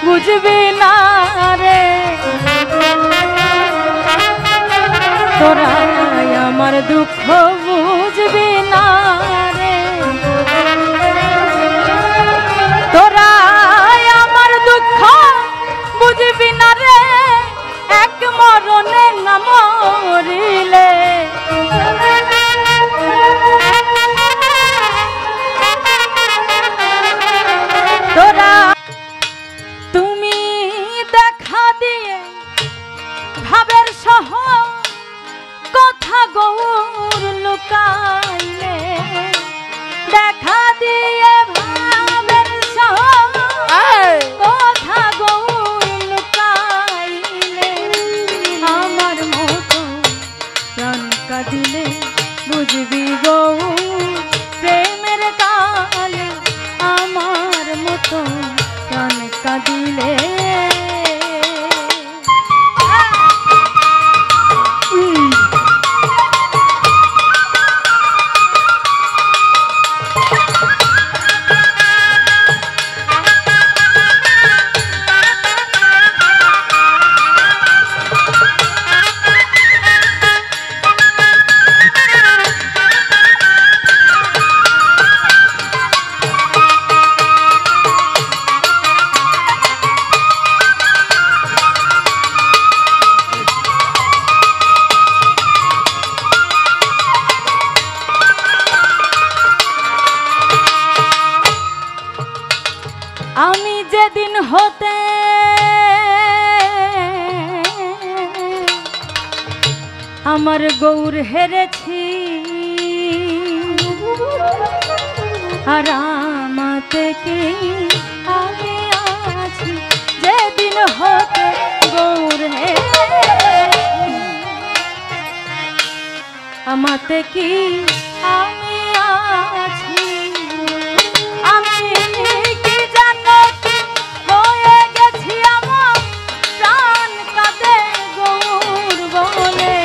বুঝবি না রে তোরা আমার দুঃখ বুঝবি না রে তোরা আমার দুঃখ বুঝবি না রে এক মরণে না মরিলে তোরা তুমি দেখা দিয়ে ভাবের সহ কথা গৌর লুকাইলে দেখা দিয়ে ভাবের সহ কথা গৌর লুকাইলে আমার মতো প্রাণ কাঁদিলে বুঝবি গৌর প্রেমের কালে আমার মতো প্রাণ কাঁদিলে আমি যেদিন হতে আমার গৌর হেরেছি আর আমাতে কি আমি আছি যেদিন হতে গৌর হেরেছি আমাতে কি আমি আছি আমি কি জানো কি হয়ে গেছি আমার প্রাণ কাঁদে গৌর বলে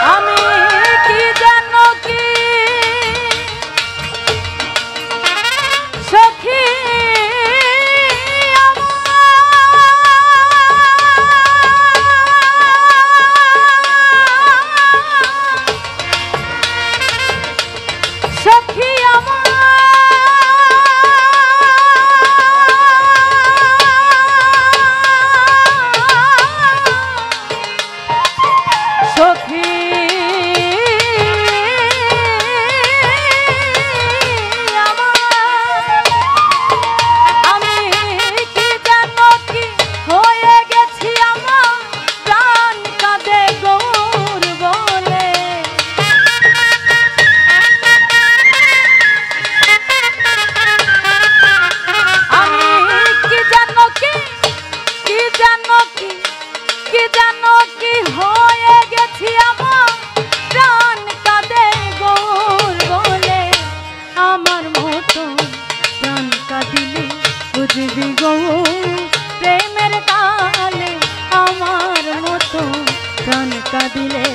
আমি কি জানো কি সখী বুঝবি গৌর প্রেমের কালে আমার মতো প্রাণ কাঁদিলে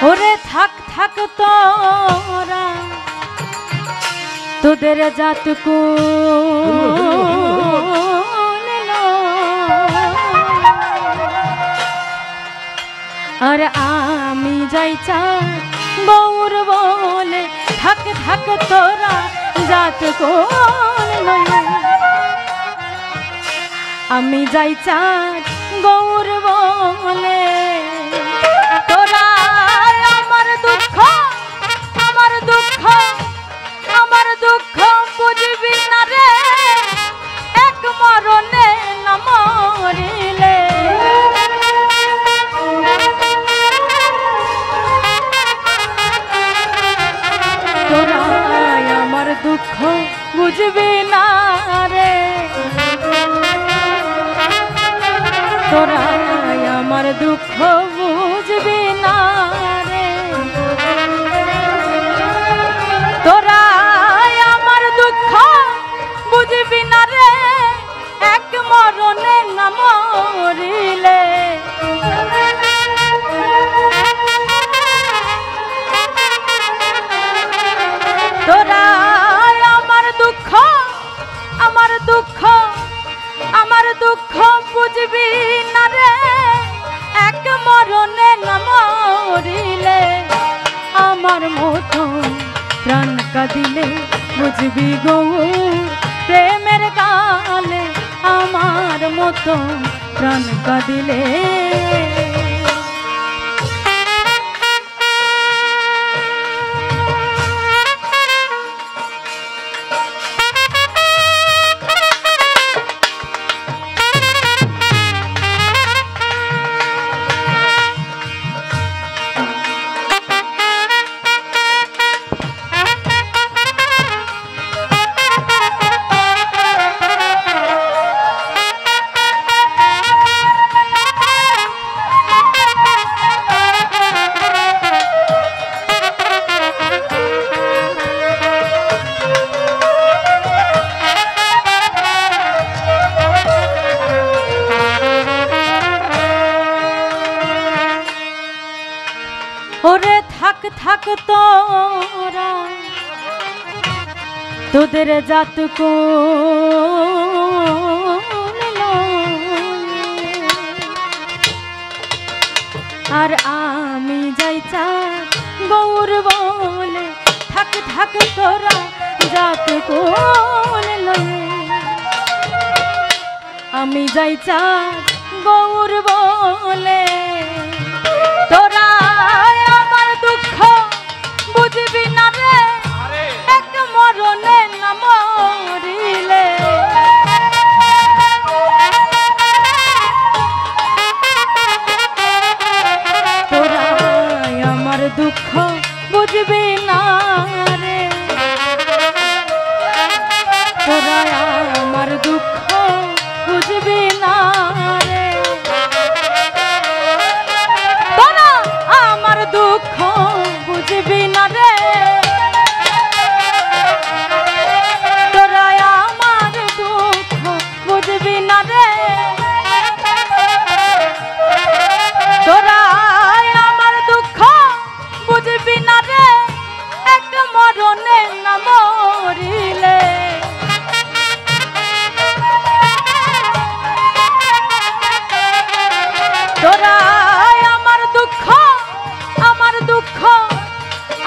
ওরে থাক থাক তোরা তোদের জাতকু আর আমি যাই চা গৌর বলে থাক থাক তোরা জাতকু আমি যাই চা গৌর বলে তোরা আমার দুঃখ দুঃখ বুঝবি না রে, তোরা আমার দুঃখ বুঝবি না রে, তোরা আমার দুঃখ বুঝবি না রে, এক মরণে না মরিলে। তোরা আমার দুঃখ আমার দুঃখ আমার দুঃখ বুঝবি না রে, এক মরণে না মরিলে। আমার মতো প্রাণ কাঁদিলে বুঝবি গৌর প্রেমের কালে, আমার মতো প্রাণ কাঁদিলে। ওরে থাক থাক তোরা তোদের জাত আর আমি যাই চা গৌর বলে, থাক থাক তোরা জাত আমি যাই চা গৌর বলে। তোরা আমার দুঃখ বুঝবি না রে, এক মরণে না মরিলে। তোরা আমার দুঃখ বুঝবি না রে, তোরা আমার দুঃখ বুঝবি না রে, তোরা আমার দুঃখ বুঝবি না রে, তোরা আমার দুঃখ বুঝবি না রে, তোরা আমার দুঃখ বুঝবি না রে, এক মরণে না মরিলে। তোরা আমার দুঃখ আমার দুঃখ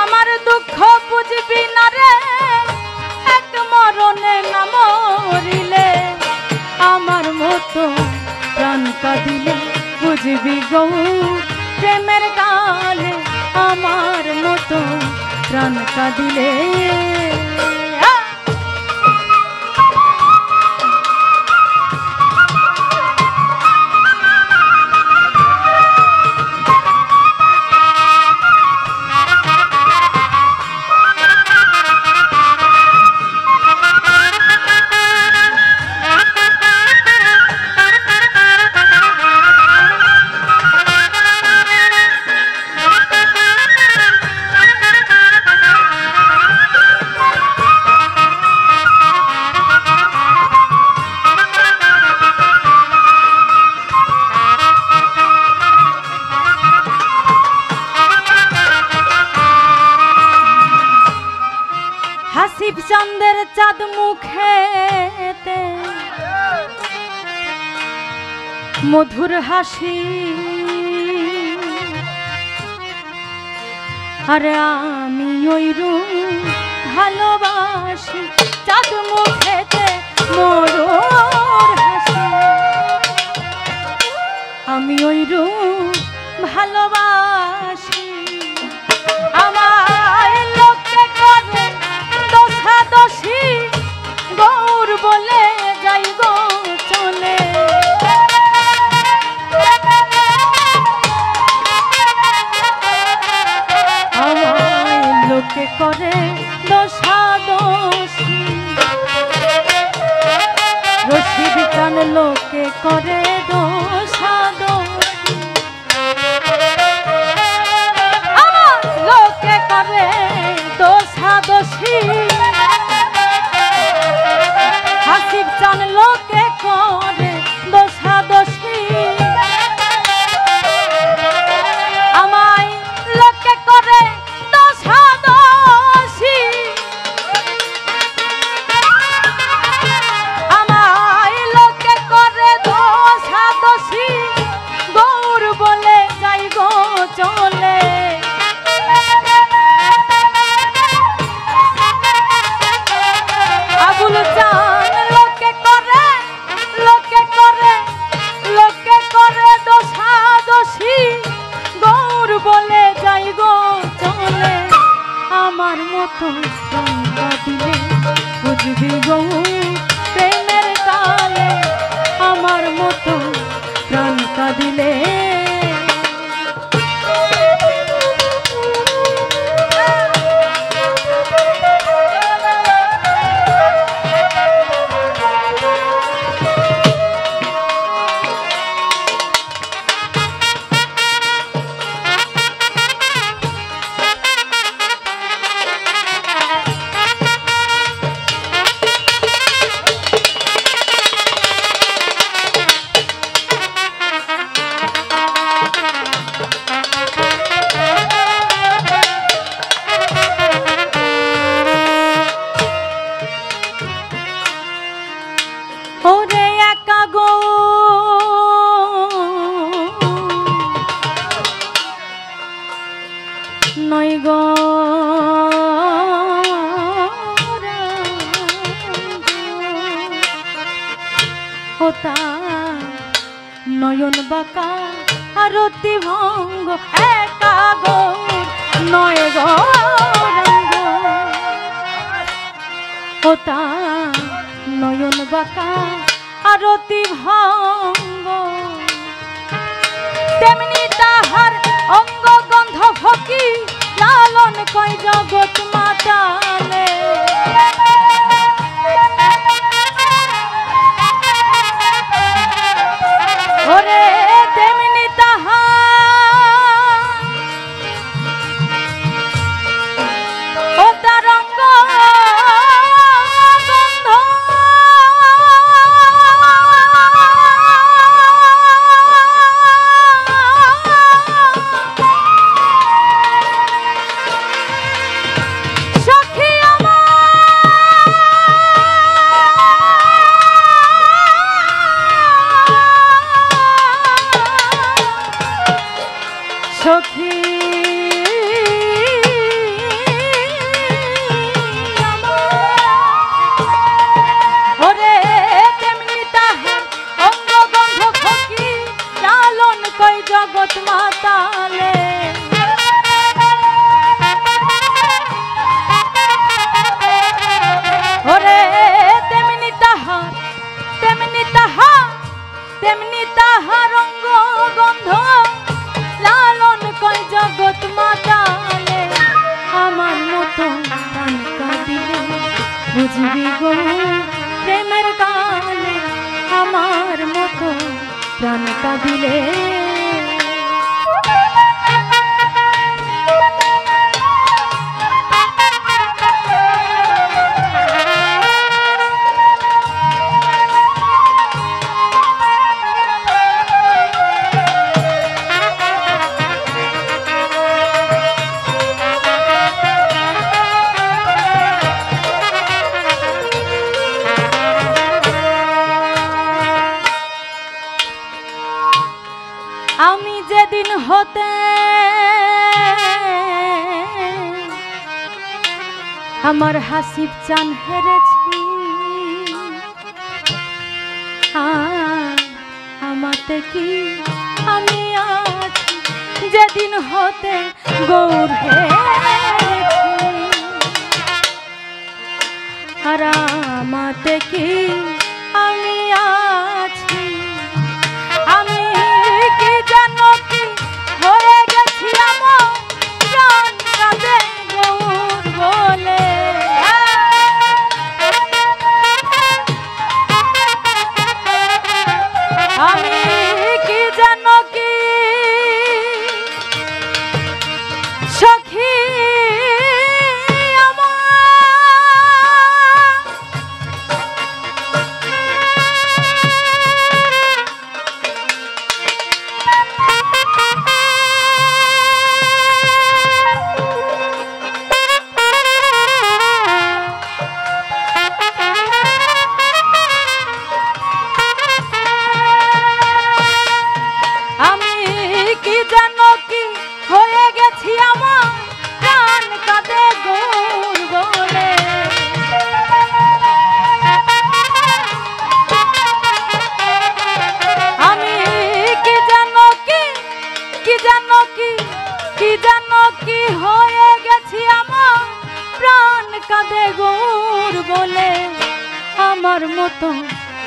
আমার দুঃখ বুঝবি না রে, এক মরণে না মরিলে। আমার মতো প্রাণ কাঁদিলে বুঝবি গৌর প্রেমের কালে, আমার মতো প্রাণ কাঁদিলে। হাসিব চন্দ্রের চাঁদ মুখেতে মধুর হাসি, আরে আমি ওই রূপ ভালোবাসি, চাঁদ মুখেতে মধুর হাসি, আমি ওই রূপ ভালোবাসি। আমার লোকে করে দোষাদোষী, গৌর বলে যাই গো চলে। আমার লোকে করে দোষাদোষী, দোষী রশিদ চান লোকে করে দোষাদোষী আমার লোকে করে দোষাদোষী হাসিব চান লোকে করে দোষাদোষী আমায় লোকে করে দোষাদোষী আমায় লোকে করে দোষাদোষী গৌর বলে যাই গো চলে আবুল চান লোকে করে দোষাদোষী গৌর বলে যাই গো চলে আমার মতো প্রাণটা দিলে বুঝবি গৌর প্রেমের কালে আমার মতো প্রাণটা দিলে ওরে একা গো নয় গো ওতা নয়ন বাঁকা আরতি ভঙ্গ একা গো নয় গো ওতা নয়ন বাঁকা আরতি ভঙ্গ তেমনি তাহার অঙ্গ গন্ধ ফকি লালন কয় জগৎ মাতালে ওরে তেমনি তাহার ও তার অঙ্গ সখী ওরে তেমনি তাহার অঙ্গ গন্ধ ফকি লালন কয় জগৎ মাতালে ওরে তেমনি তাহার অঙ্গ গন্ধ লালন কয় জগৎ মাতালে আমার মতো প্রাণ কাঁদিলে বুঝবি গো প্রেমের কালে আমার মতো প্রাণ কাঁদিলে আমি যেদিন হতে আমার হাসিব চান হেরেছি আমাতে কি আমি আছি যেদিন হতে গৌর হেরেছি আর আমাতে কি আমি আছি আমি কি জানো কি হয়ে গেছি আমার প্রাণ কাঁদে গৌর বলে মতো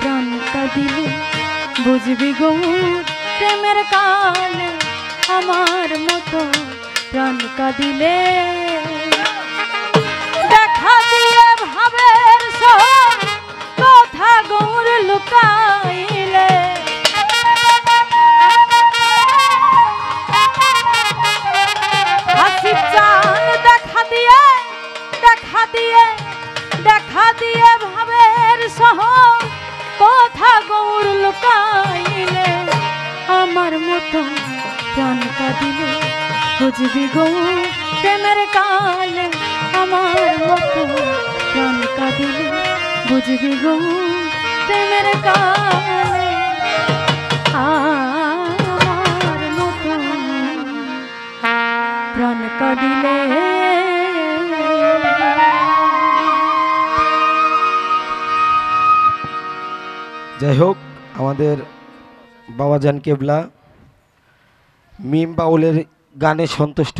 প্রাণ কাঁদিলে বুঝবি গো প্রেমের কালে আমার মতো প্রাণ কাঁদিলে দেখা দিয়ে ভাবের সব কথা গৌর লুকাইলে হাসি চান দেখা দিয়ে ভাবের সহ কথা গৌর লুকাইলে আমার মতো প্রাণ কাঁদিলে বুঝবি গো প্রেমের কালে আমার মতো প্রাণ কাঁদিলে বুঝবি গো প্রেমের কালে আমার মতো প্রাণ কাঁদিলে। যাই হোক, আমাদের বাবাজান কেবলা মিম বাউলের গানে সন্তুষ্ট